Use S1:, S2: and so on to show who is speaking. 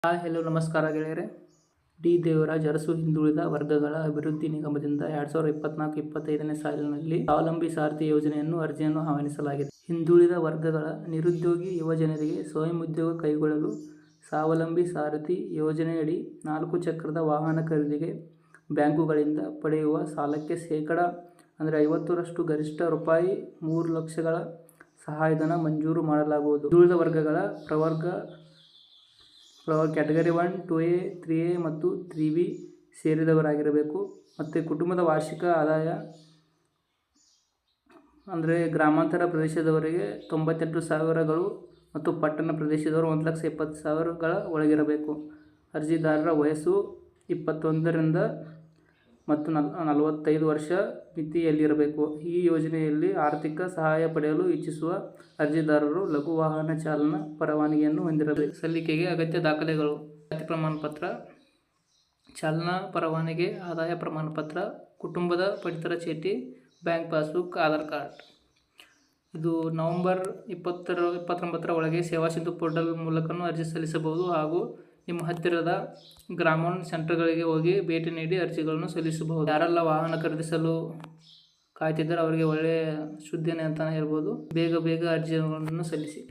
S1: Hello ನಮಸ್ಕಾರ ಗೆಳೆಯರೆ. D Devaraj Arasu ಹಿಂದುಳಿದ ವರ್ಗಗಳ ಅಭಿವೃದ್ಧಿ ನಿಗಮದಿಂದ 2024-25ನೇ ಸಾಲಿನಲ್ಲಿ ಸ್ವಾವಲಂಬಿ ಸಾರಥಿ ಯೋಜನೆಯನ್ನು ಅರ್ಜಿಯನ್ನು ಆಹ್ವಾನಿಸಲಾಗಿದೆ. ಹಿಂದುಳಿದ ವರ್ಗಗಳ ನಿರುದ್ಯೋಗಿ ಯುವಜನರಿಗೆ ಸ್ವಯಂ ಉದ್ಯೋಗ ಕೈಗೊಳ್ಳಲು ಸ್ವಾವಲಂಬಿ ಸಾರಥಿ ಯೋಜನೆಯಡಿ 4 ಚಕ್ರದ ವಾಹನ ಖರೀದಿಗೆ ಬ್ಯಾಂಕುಗಳಿಂದ ಪಡೆಯುವ ಸಾಲಕ್ಕೆ ಶೇಕಡಾ 50ರಷ್ಟು ಗರಿಷ್ಠ ರೂಪಾಯಿ 3 ಲಕ್ಷಗಳ ಸಹಾಯಧನ ಮಂಜೂರು ಮಾಡಲಾಗುವುದು. ಹಿಂದುಳಿದ ವರ್ಗಗಳ ಪ್ರವರ್ಗ ಕ್ಯಾಟಗರಿ 1, 2A, 3A ಮತ್ತು 3B ಸೇರಿದವರಾಗಿರಬೇಕು. ಮತ್ತು ಕುಟುಂಬದ ವಾರ್ಷಿಕ ಆದಾಯ ಗ್ರಾಮಾಂತರ ಪ್ರದೇಶದವರಿಗೆ 98,000ಗಳು ಮತ್ತು ಪಟ್ಟಣ ಪ್ರದೇಶದವರು 1,70,000ಗಳ ಒಳಗಿರಬೇಕು. ಅರ್ಜಿದಾರರ ವಯಸ್ಸು 21ರಿಂದ ಮತ್ತು 45 ವರ್ಷ ಮಿತಿಯಲ್ಲಿರಬೇಕು. ಈ ಯೋಜನೆಯಲ್ಲಿ ಆರ್ಥಿಕ ಸಹಾಯ ಪಡೆಯಲು ಇಚ್ಛಿಸುವ ಅರ್ಜಿದಾರರು ಲಘು ವಾಹನ ಚಾಲನಾ ಪರವಾನಗಿಯನ್ನು ಹೊಂದಿರಬೇಕು. ಸಲ್ಲಿಕೆಗೆ ಅಗತ್ಯ ದಾಖಲೆಗಳು: ಜಾತಿ ಪ್ರಮಾಣ ಪತ್ರ, ಚಾಲನಾ ಪರವಾನಗಿ, ಆದಾಯ ಪ್ರಮಾಣ ಪತ್ರ, ಕುಟುಂಬದ ಪಡಿತರ ಚೀಟಿ, ಬ್ಯಾಂಕ್ ಪಾಸ್ಬುಕ್, ಆಧಾರ್ ಕಾರ್ಡ್. ಇದು ನವೆಂಬರ್ 29ರ ಒಳಗೆ ಸೇವಾ ಸಿಂಧು ಪೋರ್ಟಲ್ ಮೂಲಕನೂ ಅರ್ಜಿ ಸಲ್ಲಿಸಬಹುದು ಹಾಗೂ ನಿಮ್ಮ ಹತ್ತಿರದ ಗ್ರಾಮೋನ್ ಸೆಂಟರ್ಗಳಿಗೆ ಹೋಗಿ ಭೇಟಿ ನೀಡಿ ಅರ್ಜಿಗಳನ್ನು ಸಲ್ಲಿಸಬಹುದು. ಯಾರೆಲ್ಲ ವಾಹನ ಖರೀದಿಸಲು ಕಾಯ್ತಿದ್ದಾರೆ ಅವರಿಗೆ ಒಳ್ಳೆಯ ಸುದ್ದಿನೇ ಅಂತಲೇ ಹೇಳ್ಬೋದು. ಬೇಗ ಅರ್ಜಿಗಳನ್ನು ಸಲ್ಲಿಸಿ.